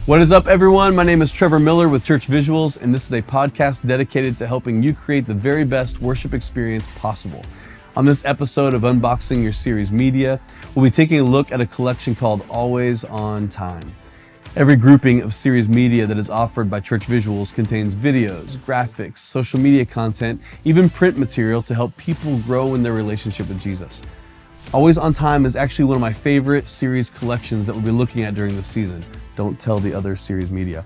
What is up, everyone? My name is Trevor Miller with Church Visuals, and this is a podcast dedicated to helping you create the very best worship experience possible. On this episode of Unboxing Your Series Media, we'll be taking a look at a collection called Always on Time. Every grouping of series media that is offered by Church Visuals contains videos, graphics, social media content, even print material to help people grow in their relationship with Jesus. Always on Time is actually one of my favorite series collections that we'll be looking at during this season. Don't tell the other series media.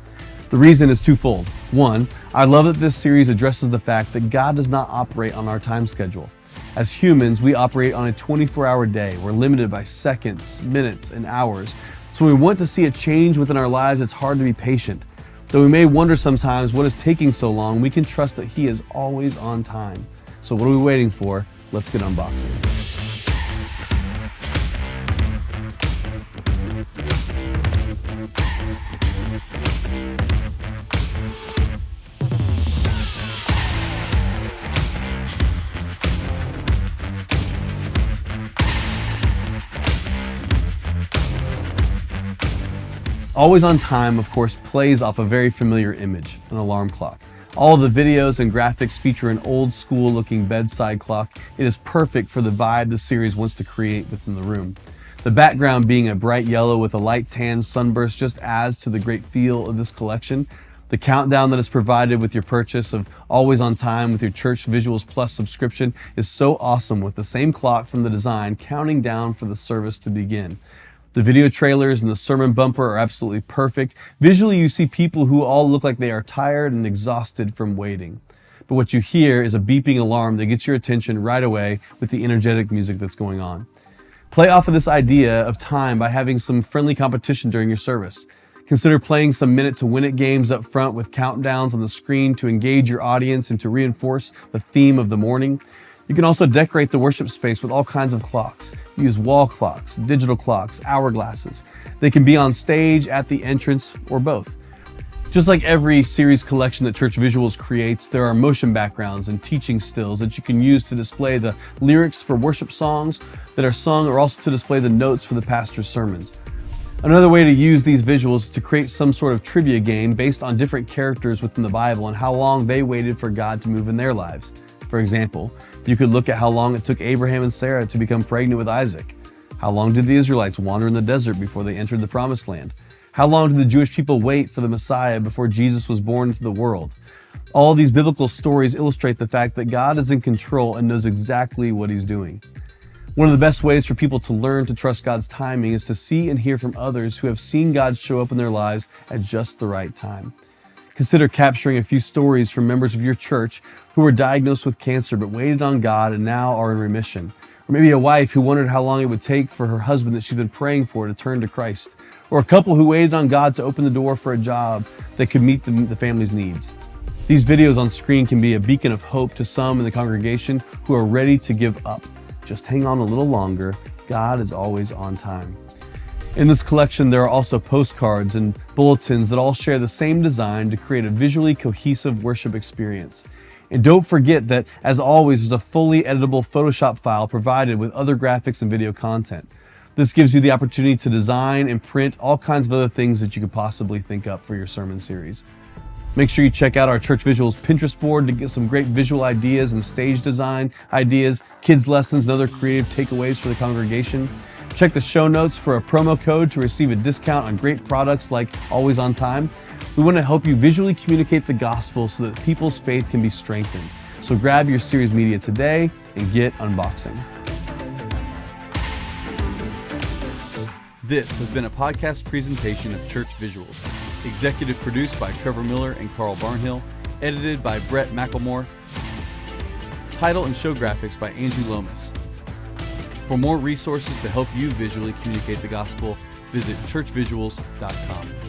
The reason is twofold. One, I love that this series addresses the fact that God does not operate on our time schedule. As humans, we operate on a 24-hour day. We're limited by seconds, minutes, and hours. So when we want to see a change within our lives, it's hard to be patient. Though we may wonder sometimes what is taking so long, we can trust that He is always on time. So what are we waiting for? Let's get unboxing. Always on Time, of course, plays off a very familiar image, an alarm clock. All of the videos and graphics feature an old school looking bedside clock. It is perfect for the vibe the series wants to create within the room. The background being a bright yellow with a light tan sunburst just adds to the great feel of this collection. The countdown that is provided with your purchase of Always on Time with your Church Visuals Plus subscription is so awesome, with the same clock from the design counting down for the service to begin. The video trailers and the sermon bumper are absolutely perfect. Visually, you see people who all look like they are tired and exhausted from waiting. But what you hear is a beeping alarm that gets your attention right away with the energetic music that's going on. Play off of this idea of time by having some friendly competition during your service. Consider playing some minute-to-win-it games up front with countdowns on the screen to engage your audience and to reinforce the theme of the morning. You can also decorate the worship space with all kinds of clocks. Use wall clocks, digital clocks, hourglasses. They can be on stage, at the entrance, or both. Just like every series collection that Church Visuals creates, there are motion backgrounds and teaching stills that you can use to display the lyrics for worship songs that are sung, or also to display the notes for the pastor's sermons. Another way to use these visuals is to create some sort of trivia game based on different characters within the Bible and how long they waited for God to move in their lives. For example, you could look at how long it took Abraham and Sarah to become pregnant with Isaac. How long did the Israelites wander in the desert before they entered the Promised Land? How long did the Jewish people wait for the Messiah before Jesus was born into the world? All these biblical stories illustrate the fact that God is in control and knows exactly what He's doing. One of the best ways for people to learn to trust God's timing is to see and hear from others who have seen God show up in their lives at just the right time. Consider capturing a few stories from members of your church who were diagnosed with cancer but waited on God and now are in remission. Or maybe a wife who wondered how long it would take for her husband that she's been praying for to turn to Christ. Or a couple who waited on God to open the door for a job that could meet the family's needs. These videos on screen can be a beacon of hope to some in the congregation who are ready to give up. Just hang on a little longer. God is always on time. In this collection, there are also postcards and bulletins that all share the same design to create a visually cohesive worship experience. And don't forget that, as always, there's a fully editable Photoshop file provided with other graphics and video content. This gives you the opportunity to design and print all kinds of other things that you could possibly think up for your sermon series. Make sure you check out our Church Visuals Pinterest board to get some great visual ideas and stage design ideas, kids' lessons, and other creative takeaways for the congregation. Check the show notes for a promo code to receive a discount on great products like Always on Time. We want to help you visually communicate the gospel so that people's faith can be strengthened. So grab your series media today and get unboxing. This has been a podcast presentation of Church Visuals. Executive produced by Trevor Miller and Carl Barnhill. Edited by Brett McElmore. Title and show graphics by Andrew Lomas. For more resources to help you visually communicate the gospel, visit churchvisuals.com.